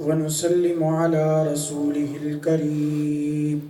ونسلم على رسوله الكريم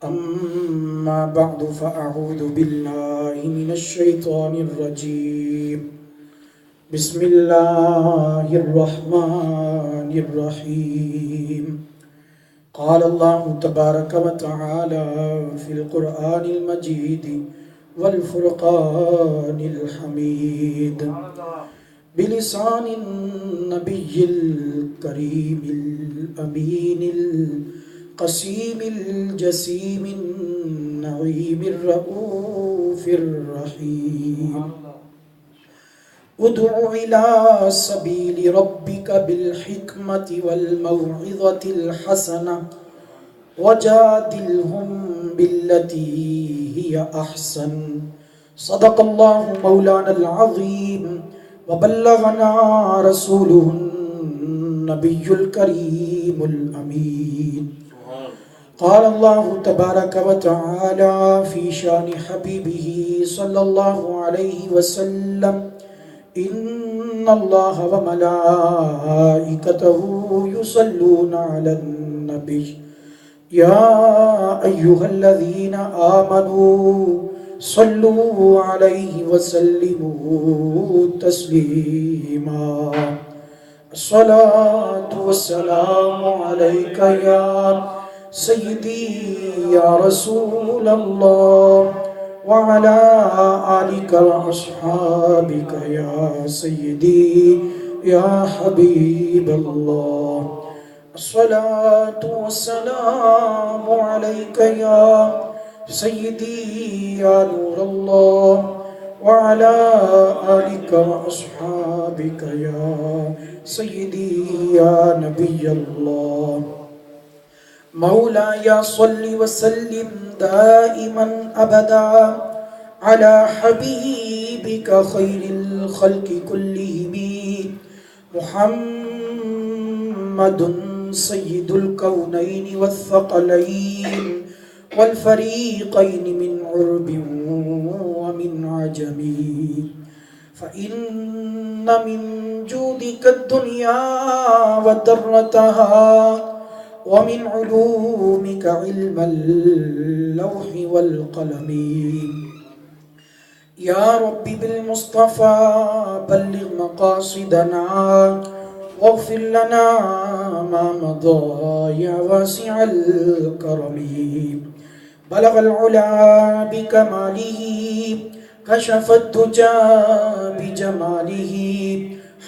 أما بعد فأعوذ بالله من الشيطان الرجيم بسم الله الرحمن الرحيم قال الله تبارك وتعالى في القرآن المجيد والفرقان الحميد بلسان النبي الكريم الأمين القسيم الجسيم النعيم الرؤوف الرحيم ادع إلى سبيل ربك بالحكمة والموعظة الحسنة وجادلهم بالتي هي أحسن صدق الله مولانا العظيم وبلغنا رسوله النبي الكريم الأمين قال الله تبارك وتعالى في شان حبيبه صلى الله عليه وسلم إن الله وملائكته يصلون على النبي يا أيها الذين آمنوا صلوا عليه وسلموا تسليما الصلاة والسلام عليك يا سيدي يا رسول الله وعلى آلك وأصحابك يا سيدي يا حبيب الله الصلاة والسلام عليك يا سيدي يا نور الله وعلى آلك وأصحابك يا سيدي يا نبي الله مولاي صل وسلم دائما أبدا على حبيبك خير الخلق كلهم محمد سيد الكونين والثقلين والفريقين من عرب ومن عجم فإن من جودك الدنيا ودرتها ومن علومك علم اللوح والقلم يا رب بالمصطفى بلغ مقاصدنا واغفر لنا ما مضى يا واسع الكرم بلغ العلا بكماله كشف الدجى بجماله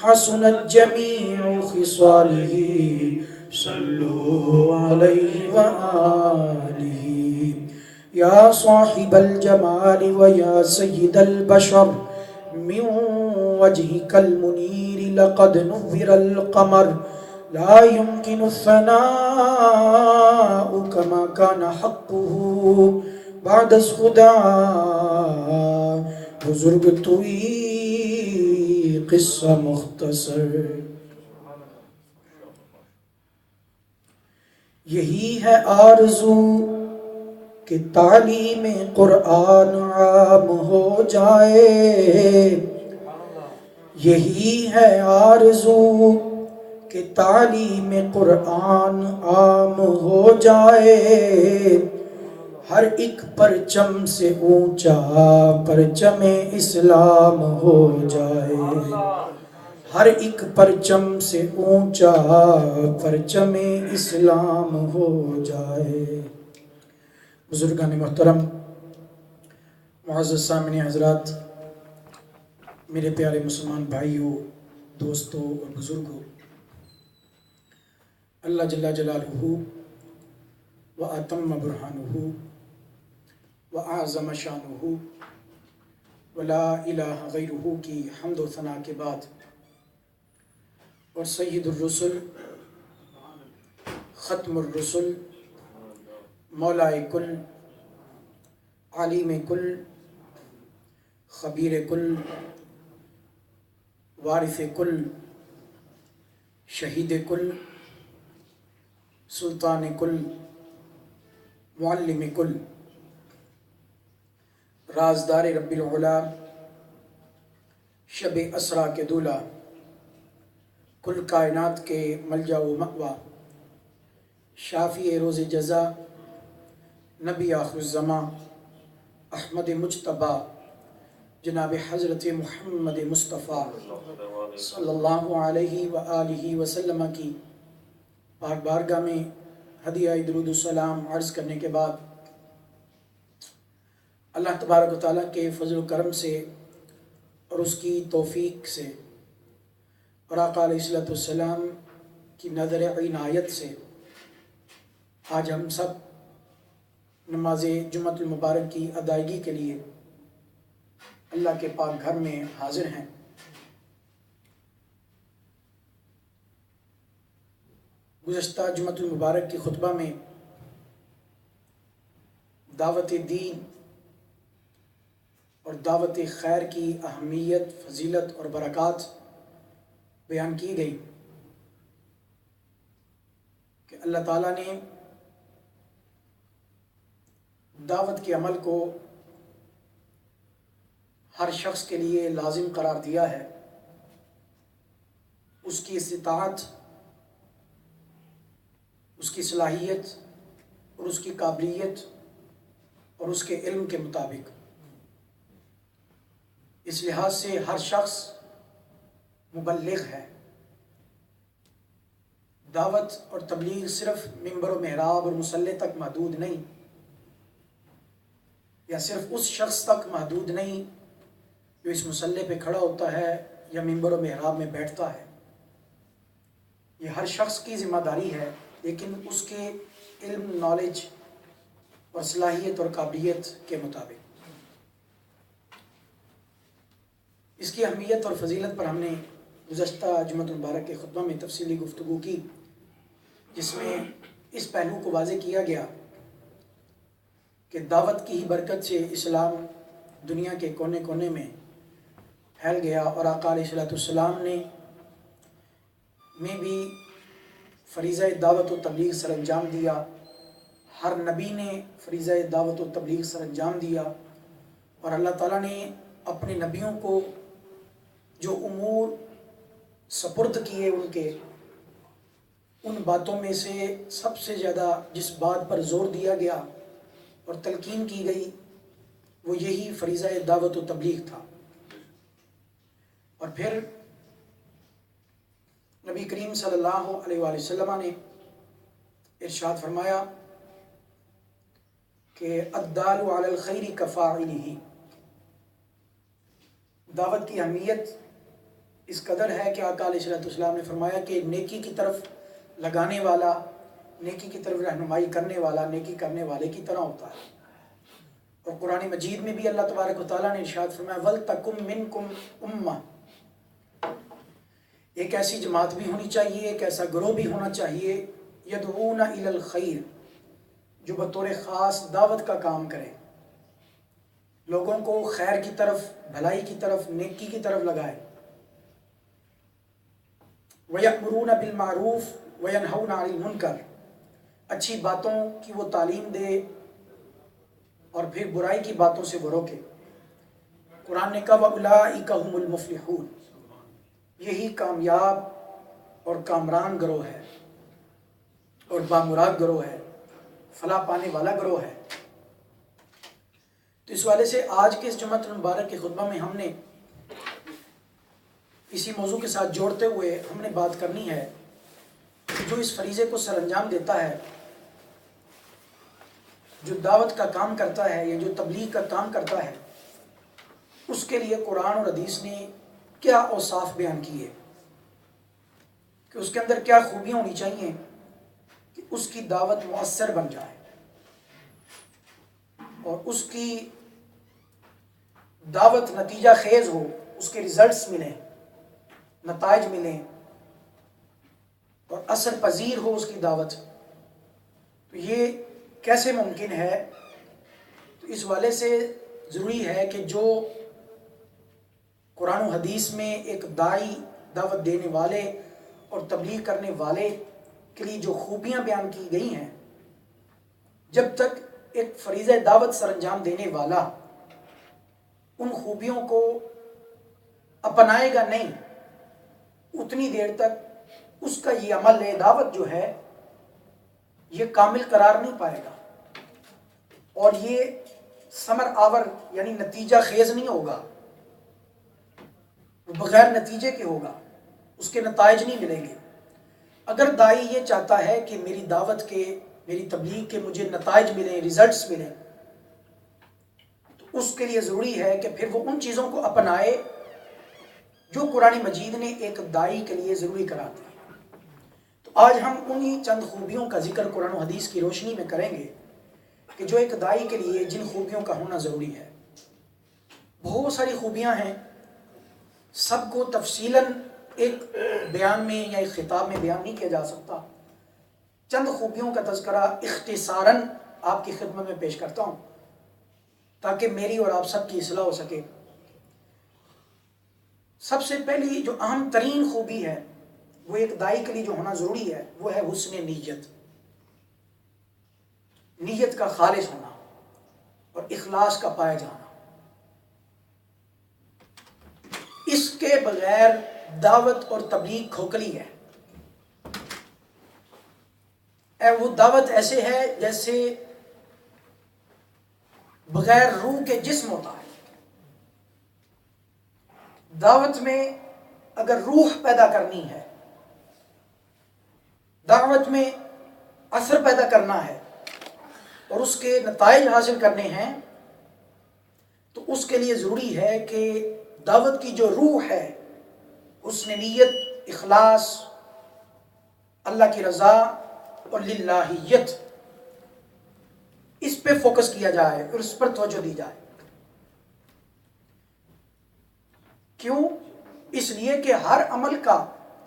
حسنت جميع خصاله صلوا عليه وآله يا صاحب الجمال ويا سيد البشر من وجهك المنير لقد نور القمر لا يمكن الثناء كما كان حقه بعد خدا بزرگ توئی قصہ مختصر یہی ہے آرزو کہ تعلیم قرآن عام ہو جائے یہی ہے آرزو کہ تعلیم قرآن عام ہو جائے ہر ایک پرچم سے اونچا پرچم اسلام ہو جائے ہر ایک پرچم سے اونچا پرچم اسلام ہو جائے بزرگان محترم معزز سامعین حضرات میرے پیارے مسلمان بھائیوں دوستوں اور بزرگوں اللہ جل جلالہ وَأَتَمَّ بُرْحَانُهُ وَأَعْظَمَ شَانُهُ وَلَا إِلَٰهَ غَيْرُهُ کی حمد و ثنا کے بعد اور سید الرسل ختم الرسل مولائے کل عالم کل خبیر کل وارث کل شہید کل سلطان کل معلم کل رازدار رب العلا شب اسرا کے دولہ کل کائنات کے ملجا و مأوا، شافی روز جزا، نبی آخر الزماں، احمد مجتبی جناب حضرت محمد مصطفیٰ صلی اللہ علیہ وآلہ وسلم کی پاک بارگاہ میں ہدیہ درود السلام عرض کرنے کے بعد اللہ تبارک و تعالیٰ کے فضل و کرم سے اور اس کی توفیق سے اور آقا علیہ السلام کی نظر عنایت سے آج ہم سب نماز جمعۃ المبارک کی ادائیگی کے لیے اللہ کے پاک گھر میں حاضر ہیں۔ گزشتہ جمعۃ المبارک کی خطبہ میں دعوت دین اور دعوت خیر کی اہمیت، فضیلت اور برکات بیان کی گئی کہ اللہ تعالیٰ نے دعوت کے عمل کو ہر شخص کے لیے لازم قرار دیا ہے۔ اس کی استطاعت، اس کی صلاحیت اور اس کی قابلیت اور اس کے علم کے مطابق۔ اس لحاظ سے ہر شخص مبلغ ہے۔ دعوت اور تبلیغ صرف ممبر و محراب اور مصلی تک محدود نہیں، یا صرف اس شخص تک محدود نہیں جو اس مصلی پہ کھڑا ہوتا ہے یا ممبر و محراب میں بیٹھتا ہے۔ یہ ہر شخص کی ذمہ داری ہے، لیکن اس کے علم، نالج اور صلاحیت اور قابلیت کے مطابق۔ اس کی اہمیت اور فضیلت پر ہم نے گزشتہ جمعۃ المبارک کے خطبہ میں تفصیلی گفتگو کی، جس میں اس پہلو کو واضح کیا گیا کہ دعوت کی ہی برکت سے اسلام دنیا کے کونے کونے میں پھیل گیا، اور آقا علیہ السلام نے بھی فریضہ دعوت و تبلیغ سر انجام دیا۔ ہر نبی نے فریضہ دعوت و تبلیغ سر انجام دیا، اور اللہ تعالیٰ نے اپنے نبیوں کو جو امور سپرد کیے ان باتوں میں سے سب سے زیادہ جس بات پر زور دیا گیا اور تلقین کی گئی وہ یہی فریضہ دعوت و تبلیغ تھا۔ اور پھر نبی کریم صلی اللہ علیہ وآلہ وسلم نے ارشاد فرمایا کہ الدال علی الخیر کفاعلہ۔ دعوت کی اہمیت اس قدر ہے کہ آقا علیہ السلام نے فرمایا کہ نیکی کی طرف لگانے والا، نیکی کی طرف رہنمائی کرنے والا نیکی کرنے والے کی طرح ہوتا ہے۔ اور قرآن مجید میں بھی اللہ تبارک و تعالیٰ نے ارشاد فرمایا وَلْتَكُمْ مِنْكُمْ أُمَّةٌ، ایک ایسی جماعت بھی ہونی چاہیے، ایک ایسا گروہ بھی ہونا چاہیے، يَدْعُونَ إِلَى الْخَيْرِ، جو بطور خاص دعوت کا کام کرے، لوگوں کو خیر کی طرف، بھلائی کی طرف، نیکی کی طرف لگائے۔ وَيَأْمُرُونَ بِالْمَعْرُوفِ وَيَنْهَوْنَ عَنِ الْمُنْكَرِ، اچھی باتوں کی وہ تعلیم دے اور پھر برائی کی باتوں سے وہ روکے۔ قرآن نے کہا وَأُولَٰئِكَ هُمُ الْمُفْلِحُونَ، یہی کامیاب اور کامران گروہ ہے اور بامراد گروہ ہے، فلاح پانے والا گروہ ہے۔ تو اس والے سے آج کے اس جمعۃ المبارک کے خطبہ میں ہم نے اسی موضوع کے ساتھ جوڑتے ہوئے ہم نے بات کرنی ہے کہ جو اس فریضے کو سر انجام دیتا ہے، جو دعوت کا کام کرتا ہے یا جو تبلیغ کا کام کرتا ہے، اس کے لیے قرآن اور حدیث نے کیا اوصاف بیان کیے، کہ اس کے اندر کیا خوبیاں ہونی چاہیے کہ اس کی دعوت مؤثر بن جائے اور اس کی دعوت نتیجہ خیز ہو، اس کے ریزلٹس ملیں، نتائج ملیں اور اثر پذیر ہو اس کی دعوت۔ تو یہ کیسے ممکن ہے؟ تو اس والے سے ضروری ہے کہ جو قرآن و حدیث میں ایک داعی، دعوت دینے والے اور تبلیغ کرنے والے کے لیے جو خوبیاں بیان کی گئی ہیں، جب تک ایک فریضہ دعوت سر انجام دینے والا ان خوبیوں کو اپنائے گا نہیں، اتنی دیر تک اس کا یہ عمل دعوت جو ہے یہ کامل قرار نہیں پائے گا، اور یہ ثمر آور یعنی نتیجہ خیز نہیں ہوگا، وہ بغیر نتیجے کے ہوگا، اس کے نتائج نہیں ملیں گے۔ اگر دائی یہ چاہتا ہے کہ میری دعوت کے، میری تبلیغ کے مجھے نتائج ملیں، ریزلٹس ملیں، تو اس کے لیے ضروری ہے کہ پھر وہ ان چیزوں کو اپنائے جو قرآن مجید نے ایک دائی کے لیے ضروری قرار دی۔ تو آج ہم انہی چند خوبیوں کا ذکر قرآن و حدیث کی روشنی میں کریں گے کہ جو ایک دائی کے لیے جن خوبیوں کا ہونا ضروری ہے۔ بہت ساری خوبیاں ہیں، سب کو تفصیلاً ایک بیان میں یا ایک خطاب میں بیان نہیں کیا جا سکتا۔ چند خوبیوں کا تذکرہ اختصاراً آپ کی خدمت میں پیش کرتا ہوں تاکہ میری اور آپ سب کی اصلاح ہو سکے۔ سب سے پہلی جو اہم ترین خوبی ہے وہ ایک دائی کے لیے جو ہونا ضروری ہے وہ ہے حسن نیت، نیت کا خالص ہونا اور اخلاص کا پایا جانا۔ اس کے بغیر دعوت اور تبلیغ کھوکھلی ہے۔ وہ دعوت ایسے ہے جیسے بغیر روح کے جسم ہوتا ہے۔ دعوت میں اگر روح پیدا کرنی ہے، دعوت میں اثر پیدا کرنا ہے اور اس کے نتائج حاصل کرنے ہیں، تو اس کے لیے ضروری ہے کہ دعوت کی جو روح ہے، حسن نیت، اخلاص، اللہ کی رضا اور للہیت، اس پہ فوکس کیا جائے اور اس پر توجہ دی جائے۔ کیوں؟ اس لیے کہ ہر عمل کا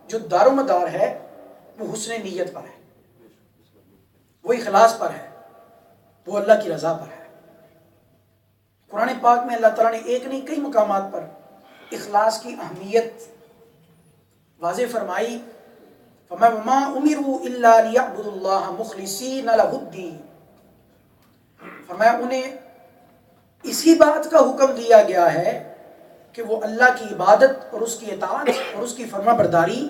جو دار و مدار ہے وہ حسن نیت پر ہے، وہ اخلاص پر ہے، وہ اللہ کی رضا پر ہے۔ قرآن پاک میں اللہ تعالیٰ نے ایک نہیں کئی مقامات پر اخلاص کی اہمیت واضح فرمائی۔ فرمایا وَمَا أُمِرُوا إِلَّا لِيَعْبُدُوا اللَّهَ مُخْلِصِينَ لَهُ الدِّينَ، فرمایا انہیں اسی بات کا حکم دیا گیا ہے کہ وہ اللہ کی عبادت اور اس کی اطاعت اور اس کی فرما برداری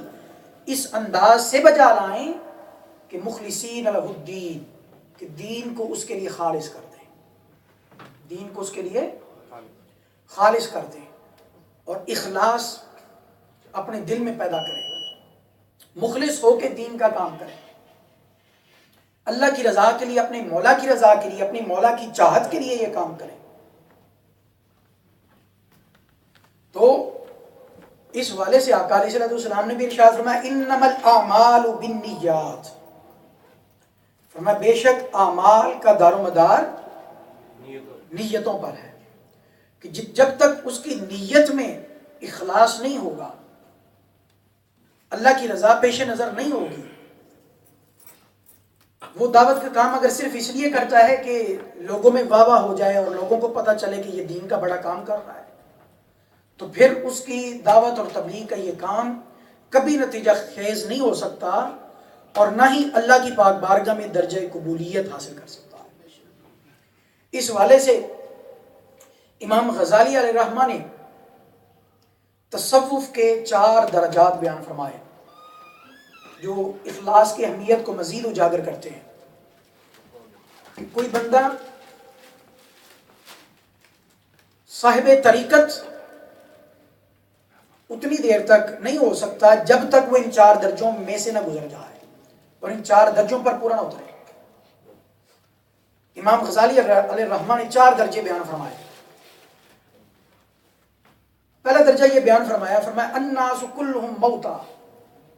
اس انداز سے بجا لائیں کہ مخلصین لہ الدین، کہ دین کو اس کے لیے خالص کر دیں، دین کو اس کے لیے خالص کر دیں اور اخلاص اپنے دل میں پیدا کریں، مخلص ہو کے دین کا کام کریں، اللہ کی رضا کے لیے، اپنے مولا کی رضا کے لیے، اپنی مولا کی چاہت کے لیے یہ کام کریں۔ تو اس حوالے سے آقا علیہ السلام نے بھی ارشاد فرمایا انما الاعمال بالنیات، فرمایا بے شک اعمال کا دار و مدار نیتوں پر ہے، کہ جب تک اس کی نیت میں اخلاص نہیں ہوگا، اللہ کی رضا پیش نظر نہیں ہوگی، وہ دعوت کا کام اگر صرف اس لیے کرتا ہے کہ لوگوں میں واہ واہ ہو جائے اور لوگوں کو پتہ چلے کہ یہ دین کا بڑا کام کر رہا ہے، تو پھر اس کی دعوت اور تبلیغ کا یہ کام کبھی نتیجہ خیز نہیں ہو سکتا اور نہ ہی اللہ کی پاک بارگاہ میں درجہ قبولیت حاصل کر سکتا ہے۔ اس حوالے سے امام غزالی علیہ الرحمہ نے تصوف کے 4 درجات بیان فرمائے جو اخلاص کی اہمیت کو مزید اجاگر کرتے ہیں۔ کوئی بندہ صاحب طریقت اتنی دیر تک نہیں ہو سکتا جب تک وہ ان 4 درجوں میں سے نہ گزر جائے اور ان 4 درجوں پر پورا نہ اترے۔ امام غزالی علیہ الرحمہ نے 4 درجے بیان فرمائے۔ پہلا درجہ یہ بیان فرمایا، فرمایا الناس کلہم موتا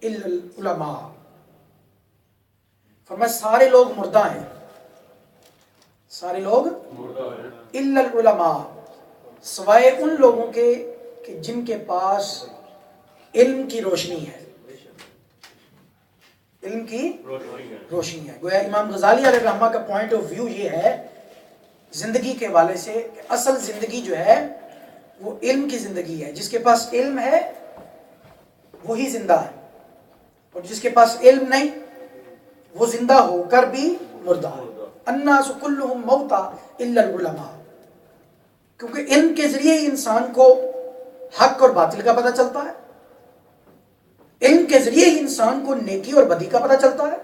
الا العلماء، فرمایا سارے لوگ مردہ ہیں، سارے لوگ الا العلماء، سوائے ان لوگوں کے کہ جن کے پاس علم کی روشنی ہے، علم کی روشنی ہے۔ گویا امام غزالی علیہ الرحمہ کا پوائنٹ آف ویو یہ ہے زندگی کے حوالے سے کہ اصل زندگی جو ہے وہ علم کی زندگی ہے، جس کے پاس علم ہے وہی زندہ ہے، اور جس کے پاس علم نہیں وہ زندہ ہو کر بھی مردہ ہے۔ الناس کلہم موتا الا العلماء، کیونکہ علم کے ذریعے ہی انسان کو حق اور باطل کا پتہ چلتا ہے، علم کے ذریعے ہی انسان کو نیکی اور بدی کا پتہ چلتا ہے.